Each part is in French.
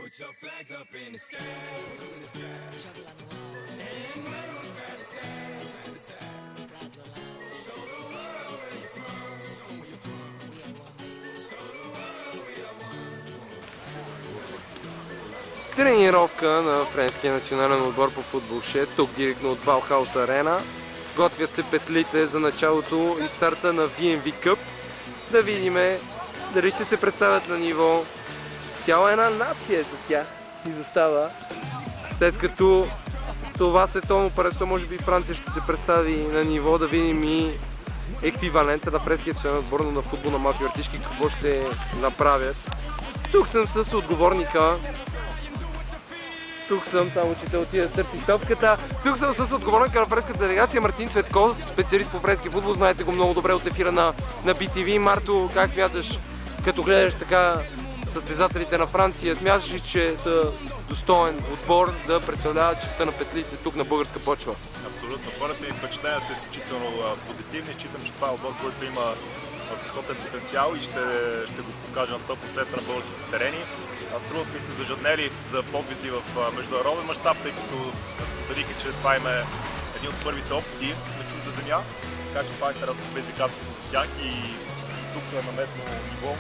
Put your flags up in the sky, and wave side to side, side to side. Show the world where you're from, show where you're from. Show the world we are one. Тренировка на френския национален отбор по футбол 6, тук директно от Баухаус Арена. Готвят се петлите за началото и старта на VMV Cup. Да видим дали ще се представят на ниво. Цяла една нация за тях и застава. След като това световно първенство, може би Франция ще се представи на ниво, да видим и еквивалента на френския национален отбор на футбол на малки вратички, какво ще направят. Тук съм с отговорника. Тук съм, само че те отида да търси топката. Тук съм с отговорника на френската делегация Мартин Цветков, специалист по френски футбол. Знаете го много добре от ефира на BTV. Марто, как смяташ, като гледаш така състезателите на Франция, смяташ ли, че са достоен отбор да представляват честта на петлите тук на българска почва? Абсолютно. Хората и впечатления са изключително позитивни. Считам, че това е отбор, който има страхотен потенциал и ще го покаже на 100% на българските терени. Струват ми се зажаднели за подвизи в международен мащаб, тъй като споделиха, че това им е един от първите опити на чужда земя. Така че това е интересно предизвикателство за тях и тук на местно ниво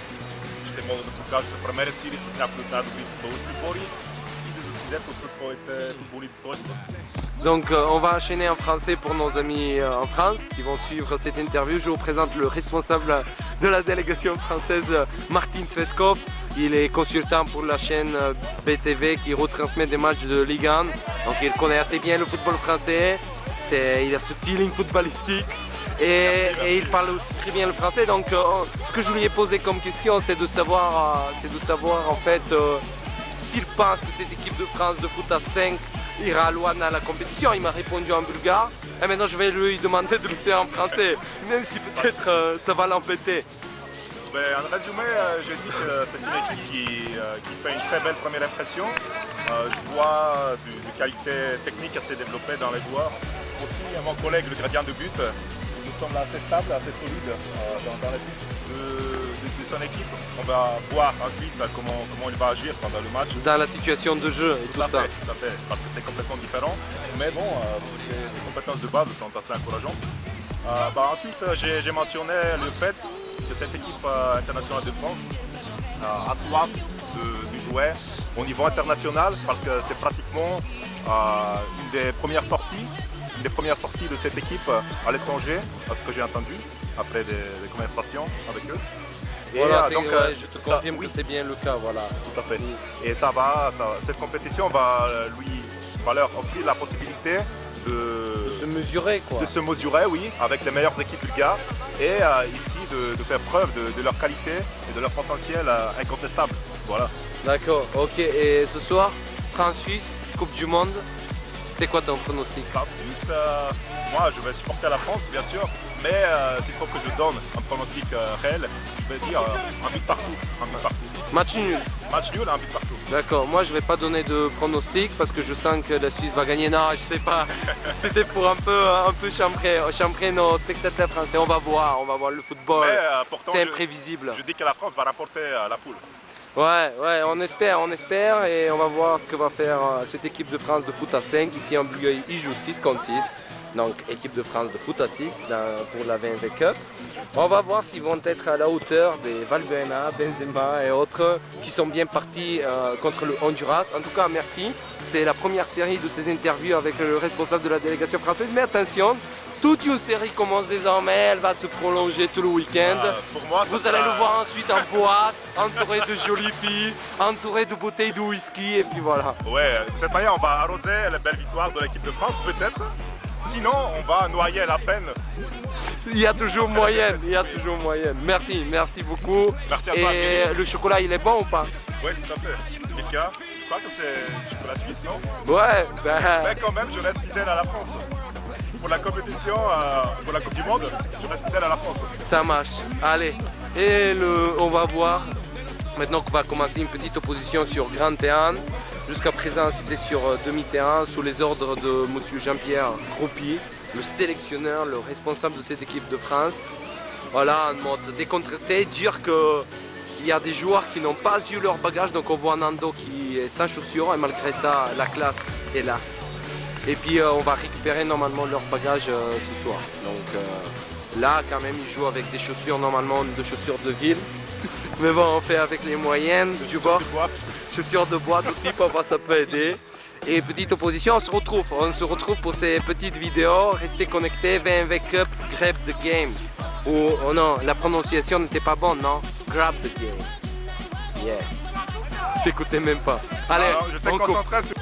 ще могат да покажат, да премерят сили с някои от най-добрите български отбори и да засвидетелстват своите футболни достоинства. Donc on va enchaîner en français pour nos amis en France qui vont suivre cette interview. Je vous présente le responsable de la délégation française, Martin Cvetkov. Il est consultant pour la chaîne BTV qui retransmet des matchs de Ligue 1. Donc il connaît assez bien le football français. Il a ce feeling footballistique et il parle aussi très bien le français. Donc ce que je lui ai posé comme question, c'est de savoir en fait s'il pense que cette équipe de France de foot à 5 ira loin dans la compétition. Il m'a répondu en bulgare et maintenant je vais lui demander de le faire en français, même si peut-être ça va l'embêter. En résumé, je dis que c'est une équipe qui fait une très belle première impression. Je vois de qualité technique assez développée dans les joueurs. Aussi, mon collègue, le gardien de but, nous sommes assez stables, assez solides dans les buts de son équipe. On va voir ensuite comment il va agir pendant le match. Dans la situation de jeu et tout ça. Tout à fait, parce que c'est complètement différent. Mais bon, les compétences de base sont assez encourageantes. Ensuite, j'ai mentionné le fait que cette équipe internationale de France a soif de jouer au niveau international parce que c'est pratiquement une des premières sorties de cette équipe à l'étranger, à ce que j'ai entendu après des conversations avec eux. Voilà, je te confirme que c'est bien le cas, voilà. Tout à fait. Et cette compétition va leur offrir la possibilité de se mesurer, quoi. De se mesurer, oui, avec les meilleures équipes bulgares et ici de faire preuve de leur qualité et de leur potentiel incontestable. Voilà. D'accord, ok. Et ce soir, France-Suisse, Coupe du Monde, c'est quoi ton pronostic? France-Suisse, moi je vais supporter la France, bien sûr, mais s'il faut que je donne un pronostic réel, je vais dire un but partout. Match nul. Match nul, un but partout. D'accord, moi je vais pas donner de pronostic parce que je sens que la Suisse va gagner. Non, je sais pas. C'était pour un peu chambrer nos spectateurs français. On va voir le football. C'est imprévisible. Je dis que la France va remporter la poule. Ouais, on espère et on va voir ce que va faire cette équipe de France de foot à 5. Ici en Bulgarie, ils jouent 6 contre 6. Donc équipe de France de foot à 6 pour la VMV Cup. On va voir s'ils vont être à la hauteur des Valbuena, Benzema et autres qui sont bien partis contre le Honduras. En tout cas, merci. C'est la première série de ces interviews avec le responsable de la délégation française. Mais attention, toute une série commence désormais. Elle va se prolonger tout le week-end. Vous allez le voir ensuite en boîte, entouré de jolies filles, entouré de bouteilles de whisky et puis voilà. Ouais, de cette manière, on va arroser les belles victoires de l'équipe de France, peut-être. Sinon, on va noyer la peine. Il y a toujours moyenne, Merci beaucoup. Merci à toi. Et le chocolat, il est bon ou pas? Oui, tout à fait. Mika, je crois que c'est chocolat suisse, non? Ouais, mais quand même, je reste fidèle à la France. Pour la compétition, pour la Coupe du Monde, je reste fidèle à la France. Ça marche. Allez, et on va voir. Maintenant qu'on va commencer une petite opposition sur grand terrain. Jusqu'à présent, c'était sur demi-terrain sous les ordres de M. Jean-Pierre Groupie, le sélectionneur, le responsable de cette équipe de France. Voilà, en mode décontracté, dire que il y a des joueurs qui n'ont pas eu leur bagage, donc on voit Nando qui est sans chaussures et malgré ça, la classe est là. Et puis on va récupérer normalement leur bagage ce soir. Donc là, quand même, ils jouent avec des chaussures, normalement des chaussures de ville. Mais bon, on fait avec les moyennes, tu vois. Chaussures de boîte aussi, parfois ça peut aider. Et petite opposition, on se retrouve pour ces petites vidéos. Restez connectés, VMV Cup, Grab the Game. Ou, oh non, la prononciation n'était pas bonne, non? Grab the Game. Yeah. T'écoutais même pas. Allez, Alors, je t'ai on coupe. concentré sur...